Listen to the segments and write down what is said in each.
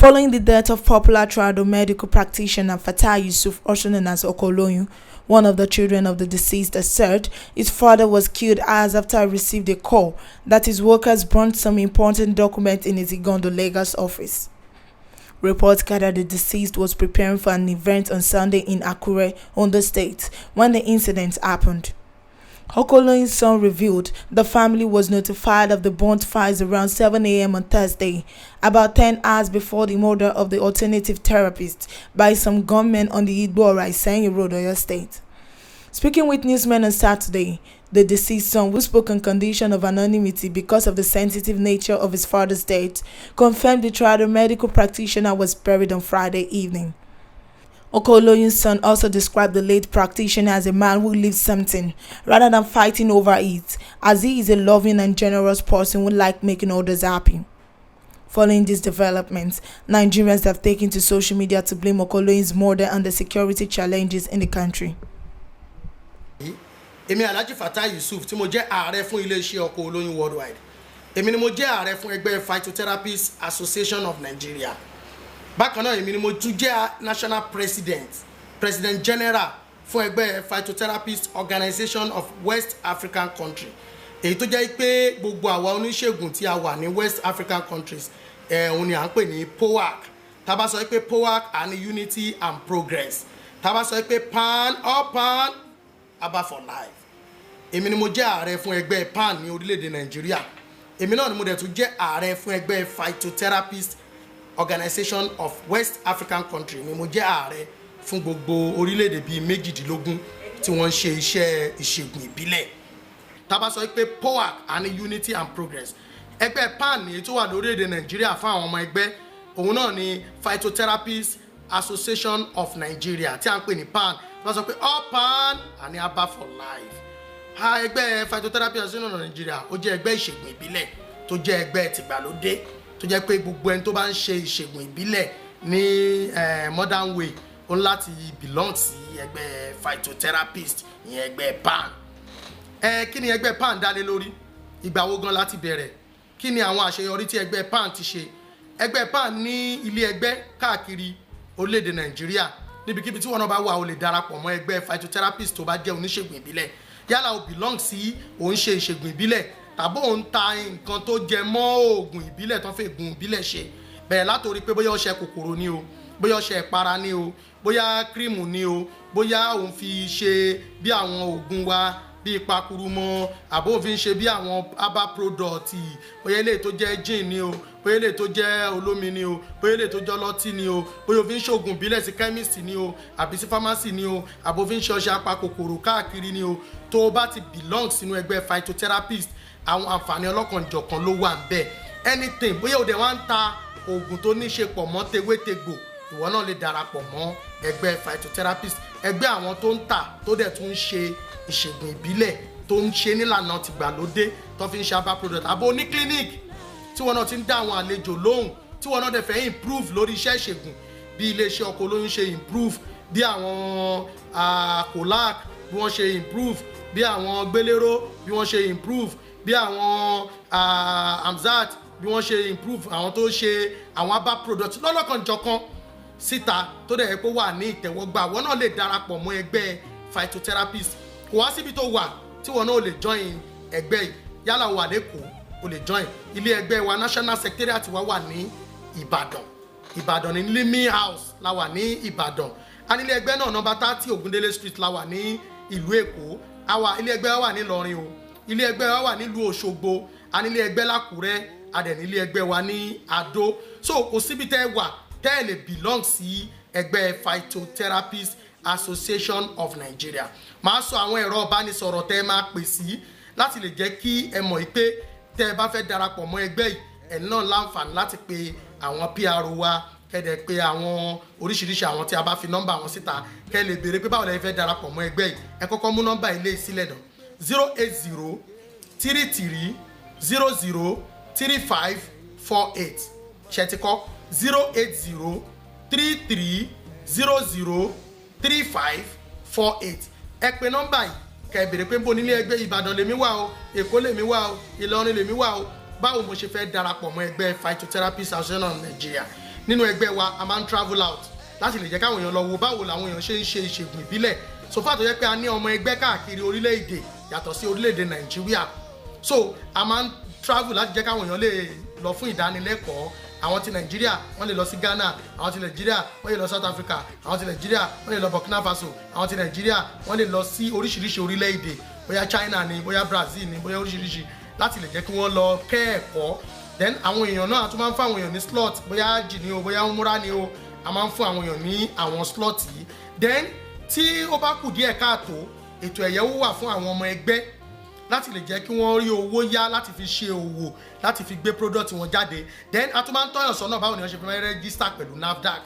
Following the death of popular tradomedical practitioner Fatai Yusuf, also known as Okoloyun, one of the children of the deceased asserted his father was killed hours after he received a call that his workers burnt some important documents in his Igondo, Lagos office. Reports gathered the deceased was preparing for an event on Sunday in Akure, Ondo State, when the incident happened. Okoloyun's son revealed the family was notified of the burnt files around 7 a.m. on Thursday, about 10 hours before the murder of the alternative therapist by some gunmen on the Igbora Isenyi Road, Oyo State. Speaking with newsmen on Saturday, the deceased son, who spoke on condition of anonymity because of the sensitive nature of his father's death, confirmed the tradomedical practitioner was buried on Friday evening. Okoloyun's son also described the late practitioner as a man who lives something rather than fighting over it, as he is a loving and generous person who likes making others happy. Following these developments, Nigerians have taken to social media to blame Okoloyun's murder on the security challenges in the country. Èmi Alhaji Fatai Yusuf tí mo jẹ́ ààrẹ fún iléeṣẹ́ Okoloyun worldwide. Èmi ni mo jẹ́ ààrẹ fún ẹgbẹ́ Phytotherapists Association of Nigeria. Bákan náà èmi ni mo tún jẹ́ national president general fún ẹgbẹ́ Phytotherapists Organization of West African Country. Èyí tó jẹ́ pé gbogbo àwa oníṣègùn tí a wà ní West African countries òun ni à ń pè ní POAC. Tá bá sọ pé POAC and Unity and Progress. Tá bá sọ pé PAN or PAN Aba for life. Èmi ni mo jẹ́ ààrẹ fún ẹgbẹ́ PAN ní orílẹ̀-èdè Nàìjíríà. Èmi náà ni mo dẹ̀ tún jẹ́ ààrẹ fún ẹgbẹ́ Phytotherapists Organization of West African Country ni mo jẹ́ ààrẹ fún gbogbo orílẹ̀-èdè bíi méjìdínlógún tí wọ́n ń ṣe iṣẹ́ ìṣègùn ìbílẹ̀. Tá bá sọ pé POAC and Unity and Progress. Ẹgbẹ́ PAN ni tó wà lórílẹ̀-èdè Nàìjíríà fún àwọn ọmọ ẹgbẹ́ òun náà ni Phytotherapists Association of Nigeria tí a ń pè ní PAN. Wọ́n sọ pé all PAN and Aba for life. Ẹgbẹ́ Phytotherapy Association of Nigeria ó jẹ́ ẹgbẹ́ ìṣègùn ìbílẹ̀ tó jẹ́ ẹgbẹ́ tìgbàlódé tó jẹ́ pé gbogbo ẹni tó bá ń ṣe ìṣègùn ìbílẹ̀ ní modern way ó láti belong sí ẹgbẹ́ phytotherapist ìyẹn ẹgbẹ́ PAN. Kí ni ẹgbẹ́ PAN dá lé lórí? Ìgbà wo gan láti bẹ̀rẹ̀? Kí ni àwọn àṣeyọrí tí ẹgbẹ́ PAN ti ṣe? Ẹgbẹ́ PAN ní ilé ẹgbẹ́ káàkiri orílẹ̀-èdè Nàìjíríà. Níbikíbi tí wọ́n náà bá wà ó lè darapọ̀ mọ́ ẹgbẹ́ phytotherapist tó bá jẹ́ oníṣègùn ìbílẹ̀. Yálà ó belong sí òun ṣe ìṣègùn ìbílẹ̀ tàbí òun ta nǹkan tó jẹ mọ́ oògùn ìbílẹ̀ tó fẹ́ gun ìbílẹ̀ ṣe. Bẹ̀rẹ̀ látorí pé bóyá ọṣẹ kòkòrò ni o, bóyá ọṣẹ ìpara ni o, bóyá cream ni o, bóyá òun fi ṣe bí àwọn oògùn wa bí pakurumọ àbó òun fi ṣe bí àwọn herbal product, bóyá eléyìí tó jẹ́ gin ni o, bóyá eléyìí tó jẹ́ olómi ni o, bóyá eléyìí tó jẹ́ ọlọ́tí ni o, bóyá òun fi ṣe oògùn ìbílẹ̀ sí chemist ni o àbí sí pharmacy ni o, àbó òun fi ṣe ọṣẹ apakòkòrò káàkiri ni o. Tó bá ti belong sínú ẹgbẹ́ phytotherapist àwọn àǹfààní ọlọ́kanjọ̀kan ló wà ńbẹ̀. Anything bóyá òde wá ń ta oògùn tó ní ṣe pọ̀ mọ́ tewétegbò ìwọ náà lè darapọ̀ mọ́ ẹgbẹ́ phytotherapist. Ẹgbẹ́ àwọn tó ń tà tó dẹ̀ tún ń ṣe ìṣègùn ìbílẹ̀ tó ń ṣe nílànà tìgbàlódé tó fi ń ṣe herbal product àbò ní clinic tí wọ́n náà ti ń dá àwọn àlejò lóhùn tí wọ́n náà dẹ̀ fẹ́ improve lórí iṣẹ́ ìṣègùn bí iléeṣẹ́ Okoloyun ṣe improve, bí àwọn Kolac bí wọ́n ṣe improve, bí àwọn Gbélérò bí wọ́n ṣe improve, bí àwọn Amzat bí wọ́n ṣe improve, àwọn tó ṣe àwọn herbal product lọ́lọ́kanjọ̀kan síta tó dẹ̀ pé wà ní ìtẹ́wọ́gbà. Wọ́n náà lè darapọ̀ mọ́ ẹgbẹ́ phytotherapist. Kò wá síbi tó wà tí wọ́n náà lè join ẹgbẹ́ yìí. Yálà wà lẹ́kọ̀ọ́ o lè join. Ilé ẹgbẹ́ wa national secretariat wa wà ní Ìbàdàn ní Limi House la wà ní Ìbàdàn. A ní ilé ẹgbẹ́ náà number 30 Ogundele Street la wà ní ìlú Èkó. Ilé ẹgbẹ́ wa wà ní Ìlọrin o. Ilé ẹgbẹ́ wa wà nílùú Òṣogbo. A ní ilé ẹgbẹ́ l'Ákúrẹ́. A dẹ̀ ní ilé ẹgbẹ́ wa ní Adó. So kò síbi tẹ́ wà tẹ́ lè belong sí ẹgbẹ́ Phytotherapist Association of Nigeria. Màá sọ àwọn ẹ̀rọ ìbánisọ̀rọ̀ tẹ́ máa pè sí láti lè jẹ́ kí ẹ mọ̀ pé tẹ́ bá fẹ́ darapọ̀ mọ́ ẹgbẹ́ yìí ẹ̀ náà láǹfààní láti pe àwọn PRO wa kẹ́dẹ̀ pé àwọn oríṣiríṣi àwọn tí a bá fi nọ́mbà wọn síta kẹ́ lè béèrè pé báwo lẹ fẹ́ darapọ̀ mọ́ ẹgbẹ́ yìí. Ẹ kọ́kọ́ mú nọ́mbà ilé sílẹ̀ dàn 080 33 00 3548 ṣe ti kọ́ 080 33 00 3548. Ẹ pè nọ́mbà yìí kẹ́ béèrè pé níbo nílé ẹgbẹ́ Ìbàdàn lèmi wà o, Èkó lèmi wà o, Ìlọrin lèmi wà o, báwo mo ṣe fẹ́ darapọ̀ mọ́ ẹgbẹ́ Phytotherapist Association of Nigeria. nínú ẹgbẹ́ wa a máa ń travel out láti lè jẹ́ káwọn èèyàn lọ wo báwo làwọn èèyàn ṣe ń ṣe ìṣègùn ìbílẹ̀ so far tó jẹ́ pé a ní ọmọ ẹgbẹ́ káàkiri orílẹ̀-èdè yàtọ̀ sí orílẹ̀-èdè Nàìjíríà so a máa ń travel láti jẹ́ káwọn èèyàn lè lọ fún ìdánilẹ́kọ̀ọ́ àwọn ti Nàìjíríà wọ́n lè lọ sí Ghana àwọn ti Nàìjíríà wọ́n lè lọ South Africa àwọn ti Nàìjíríà wọ́n lè lọ Burkina Faso àwọn ti Nàìjíríà wọ́n lè lọ sí oríṣiríṣi orílẹ̀-èdè bóyá China ni bóyá Brazil ni bóyá oríṣiríṣi láti lè jẹ́ kí wọ́n lọ kẹ́ẹ̀kọ́ then àwọn èèyàn náà tún máa ń fún àwọn èèyàn ní slot bóyá jì ni o bóyá múra ni o a máa ń fún àwọn èèyàn ní àwọn slot yìí then tí ó bá kù díẹ̀ káàtó ètò ẹ̀yẹ́wò wà fún àwọn ọmọ ẹgbẹ́ láti lè jẹ́ kí wọ́n rí owó yá láti fi ṣe òwò láti fi gbé product wọn jáde then a tún máa ń tọ́yàn sọ́nà báwo ni wọ́n ṣe fẹ́ register pẹ̀lú NAFDAC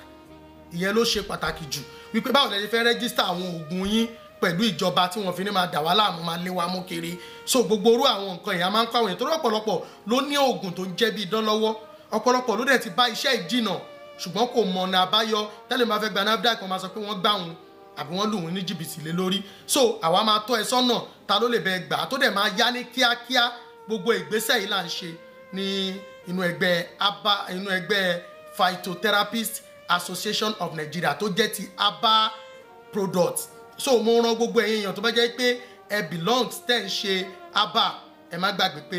ìyẹn ló ṣe pàtàkì jù wípé báwo lẹ ṣe fẹ́ register àwọn oògùn yín pẹ̀lú ìjọba tí wọ́n fi ní máa dà wá láàmú máa lé wa mú kiri so gbogbo orú àwọn nǹkan yẹn a máa ń kọ́ àwọn èèyàn torí ọ̀pọ̀lọpọ̀ ló ní oògùn tó ń jẹ́ bí idán lọ́wọ́ ọ̀pọ̀lọpọ̀ ló dẹ̀ ti bá iṣẹ́ ìjìnà ṣùgbọ́n kò mọ̀nà àbáyọ tẹ́lẹ̀ máa fẹ́ gba NAFDAC wọn máa sọ pé wọ́n gbà wọn àbí wọ́n lù wọ́n ní jìbìtì lé lórí so àwa máa tọ́ ẹ sọ́nà ta ló lè bẹ gbà tó dẹ̀ máa yá ní kíákíá gbogbo ìgbésẹ̀ yìí là ń ṣe ní inú ẹgbẹ́ Phytotherapist Association of Nigeria tó jẹ́ ti ABBA products so mo ràn gbogbo ẹ̀yin èèyàn tó bá jẹ́ pé ẹ belong tẹ́ ń ṣe ABBA ẹ má gbàgbé pé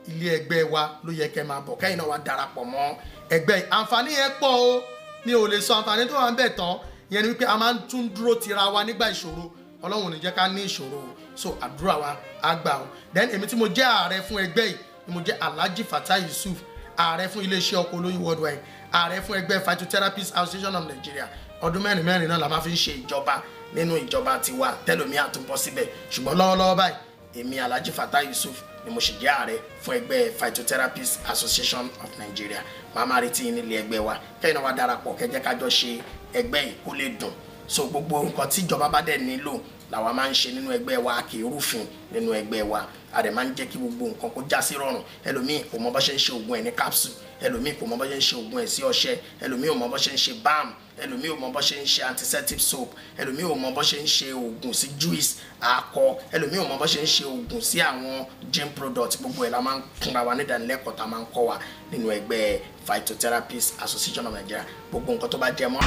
ilé ẹgbẹ́ wa ló yẹ kẹ́ máa bọ̀ kẹ́yìn náà wá darapọ̀ mọ́ ẹgbẹ́ àǹfààní yẹn pọ̀ o mi ò lè sọ àǹfààní tó wà ń bẹ̀ tán yẹn ni wípé a máa ń tún dúró tira wa nígbà ìṣòro Ọlọ́run ò ní jẹ́ ká ní ìṣòro so àdúrà wa á gbà o then èmi tí mo jẹ́ ààrẹ fún ẹgbẹ́ yìí ni mo jẹ́ Alhaji Fatai Yusuf ààrẹ fún iléeṣẹ́ ọkọ̀ olóyin worldwide ààrẹ fún ẹgbẹ́ Phytotherapist Association of Nigeria ọdún mẹ́rin náà la máa fi ń ṣe ìjọba nínú ìjọba tiwa tẹ́lómi àtúnbọ̀ síbẹ̀ ṣùgbọ́n lọ́wọ́lọ́wọ́ báyìí èmi Alhaji Fatai Yusuf ni mo ṣe jẹ́ ààrẹ fún ẹgbẹ́ Phytotherapist Association of Nigeria máa máa retí nílé ẹgbẹ́ wa kẹ́yìn náà wá darapọ̀ kẹ́jẹ́ kájọ ṣe ẹgbẹ́ yìí kó lè dùn so gbogbo nǹkan tí ìjọba bá dẹ̀ nílò làwa máa ń ṣe nínú ẹgbẹ́ wa kì í rúfin nínú ẹgbẹ́ wa a dẹ̀ máa ń jẹ́ kí gbogbo nǹkan kó já sí rọrùn ẹlòmíì kò mọ bó ṣe ń ṣe oògùn ẹ̀ ní capsule ẹlòmíì kò mọ bó ṣe ń ṣe oògùn ẹ̀ sí ọṣẹ ẹlòmíì ò mọ bó ṣe ń ṣe balm ẹlòmíì ò mọ bó ṣe ń ṣe antiseptic soap ẹlòmíì ò mọ bó ṣe ń ṣe oògùn sí juice akọ ẹlòmíì ò mọ bó ṣe ń ṣe oògùn sí àwọn gym product gbogbo ẹ̀ la máa ń kúnra wa ní ìdánilẹ́kọ̀ọ́ tá a máa ń kọ́ wa nínú ẹgbẹ́ Phytotherapist Association of Nigeria gbogbo nǹkan tó bá jẹ mọ́